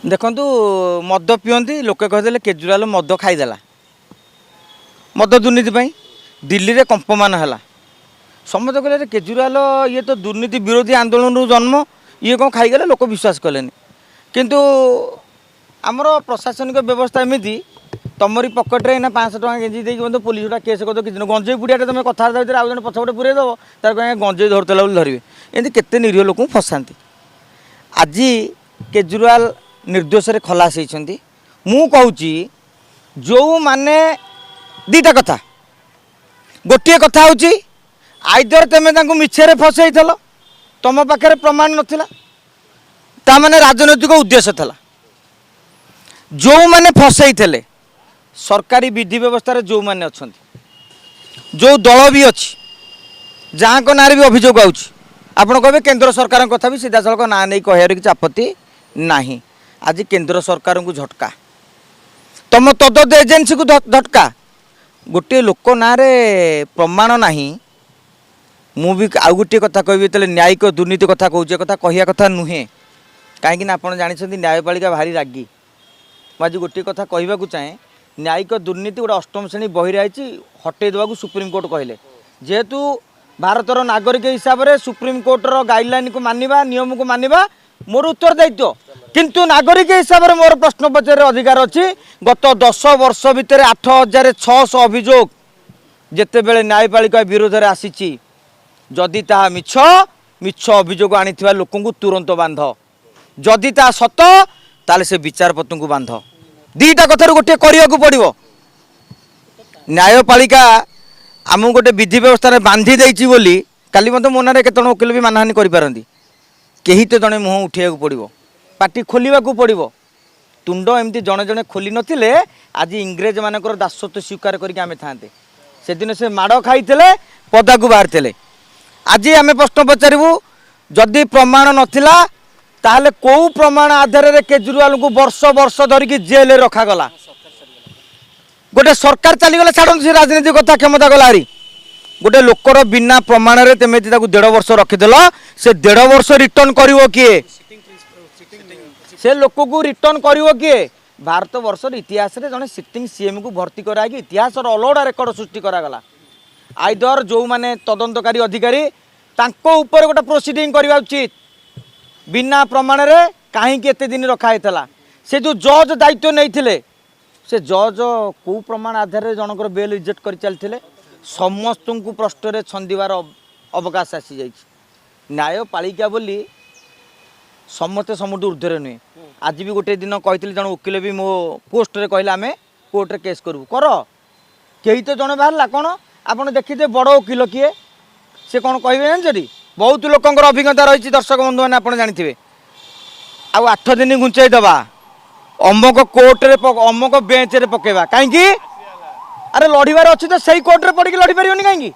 देखु मद पिंदी लोके कहते केजरीवाल मद खाईदेला मद दुर्नीति दिल्ली में कंपमान है समझ कहले केजरीवाल ये तो दुर्नीति विरोधी आंदोलन जन्म ये कौन खाईगले लोक विश्वास कले किंतु आमर प्रशासनिक व्यवस्था एमती तुमरी पकेट्रे ना 500 टका गेंजी देखिए पुलिस गुटा केस कर कि गंजे बुढ़िया तुम कथबार्ता भितर आउ पछपटे पूरे देव तार कहीं गंजे धरला धरवे एमती केते निरीह लोक फसाती आज केजरीवाल निर्दोष खलास होती मु कहूँ जो माने दीटा कथा गोटे कथा हूँ आइदर तुम मिछे फसई तुम पाखे प्रमाण नाला ताने राजनैतिक उद्देश्य था जो मैंने फसई थे सरकारी विधि व्यवस्था जो मैंने अच्छा जो दल भी अच्छी जहाँ को ना भी अभियोग आपड़ कहे केंद्र सरकार कथा भी सीधा सड़क ना नहीं कह कि आपत्ति नहीं आज केंद्र सरकार को झटका तुम तदद एजेन्सी को झटका गोटे लोक ना प्रमाण नहीं मु भी आउ गोटे कथा कह न्यायिक दुर्नीति कथा कहूँ कथा कहया कथा नुहे कहीं आप जानते न्यायपालिका भारी रागी मुझे गोटे कथा कहवाक चाहे न्यायिक दुर्नीति गोटे अष्टम श्रेणी बही रही हटई देवा सुप्रीमकोर्ट कहले जेहेतु भारतर नागरिक हिसाब से सुप्रीमकोर्टर गाइडलाइन को मानिबा नियम को मानिबा मोर उत्तरदायित्व किंतु नागरिक हिसाब से मोर प्रश्न पचार अधिकार अच्छी गत 10 वर्ष भितर 8600 अभियोग जिते बड़े न्यायपालिका विरोध में आसी जदि ता मिछ मिछ अभियोग आनी लोक तुरंत बांध जदि ता सत ताले से विचारपति को बांध दीटा कथार गोटे करने को पड़ो न्यायपालिका आमको गोटे विधि व्यवस्था बांधी देती बोली काली मत मो ना केतन वकिल भी मानहानि करें कहीं तो जड़े मुह उठा पड़ो पार्टी खोलने को पड़ो तुंड एमती जड़े जड़े खोली नथिले आज इंग्रेज मानकर दासत्व स्वीकार करके था से दिन से माड़ खाई पदा को बाहर थे आज आम प्रश्न पचारू जदि प्रमाण नथिला ताहले को प्रमाण आधार रे केजरीवाल को वर्ष वर्ष धरिकी जेल रखागला गोटे सरकार चलीगला छाड़ से राजनीति कथा क्षमता गला हारी गोटे लोकर बिना प्रमाण रे तेमेती 1.5 वर्ष रखिदेल से 1.5 वर्ष रिटर्न करिवो किए से लोक को रिटर्न करिवो किए भारत वर्षर इतिहास रे जने सिटिंग सीएम को भर्ती कराई इतिहास अलौड़ा रेकर्ड सृष्टि करागला आइदर जो माने तदंतकारी अधिकारी तांको ऊपर गोटे प्रोसीडिंग करवा उचित बिना प्रमाण रे कहीं एते दिन रखाई से जो जज दायित्व नहीं से जज को प्रमाण आधार रे जनकर बेल रिजेक्ट कर चलते समस्त को प्रश्न रे छंदीवार अवकाश आसी जाइए न्यायपालिका बोली समस्ते समुद्र ऊर्ध्वे नुहे आज भी गोटे दिन कही जन वकिल भी मो पोस्ट रे कहले आमे कोर्ट रे केस करू कर कही तो जन बाहर कौन आप देखिए बड़ वकिल किए से कौन कहे जानते बहुत लोकर अभिज्ञता रही दर्शक बंधु मैंने आप जानते आउ 8 दिन घुंचाई दबा अमक कोर्ट रे अमक बेंच रे पकेबा कहीं अरे लड़बार अच्छी तो सही कोर्ट रे पड़ी लड़ी पारियोनी कहीं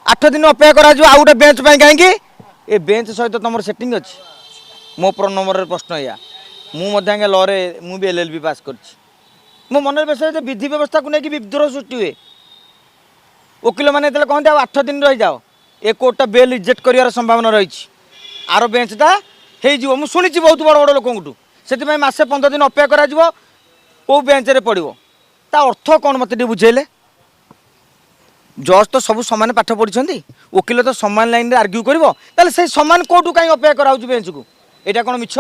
8 दिन अपेक्षा करा आउ गोटे बेंच कहीं ए बेंच सहित तुम सेटिंग अच्छी मो नंबर प्रश्न या मुझे लरे मु भी LLB पास कर मो मन विषय विधि व्यवस्था को लेकिन विद्रोह सृष्टि हुए वकिल मैंने कहते 8 दिन रही जाओ ए कोर्टा बेल रिजेक्ट कर संभावना रही आर बेंचटा हो शुणी बहुत बड़ बड़ लोक से मासे 15 दिन अपेक्षा करा कौ बेंच रे पड़ो ता अर्थ कौन मत बुझेले जज तो सब सामान पाठ पढ़ी वकिल तो सामान लाइन रे आर्ग्यू कर सामान कोर्ट कहीं अपेक्षा करा बेंच को यहाँ कौन मिछ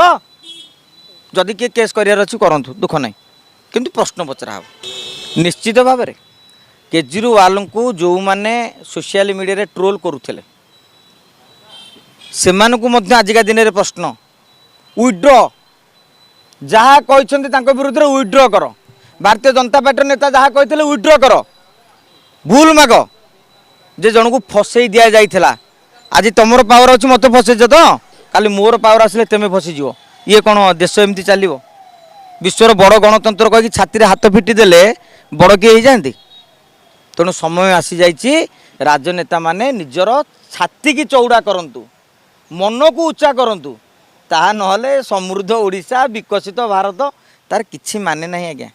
जदि किए केस करार अच्छी करूँ दुख ना किंतु प्रश्न पचरा हो निश्चित भाव में केजरीवाल को जो माने सोशल मीडिया रे ट्रोल करुले से आजिका दिन में प्रश्न विड्र जहाँ कहते विरुद्ध विड्र कर भारतीय जनता पार्टी नेता जहाँ कहते विड्र कर भूल माग जे जन को फसई दि जाइला आज तुम पावर अच्छी मत फसईच तो काली मोर पावर आसिले तेमे फसीज ये कौन देश एमती चलो विश्वर बड़ गणतंत्र कहीं छाती हाथ फिटी देले बड़ किए हो जाती तेणु समय आसी जाइए राजनेता माने निजर छाती की चौड़ा करंतु मन को उच्चा करंतु ताहा नहले समृद्ध ओडिशा विकसित भारत तार किछि माने नहीं आज्ञा।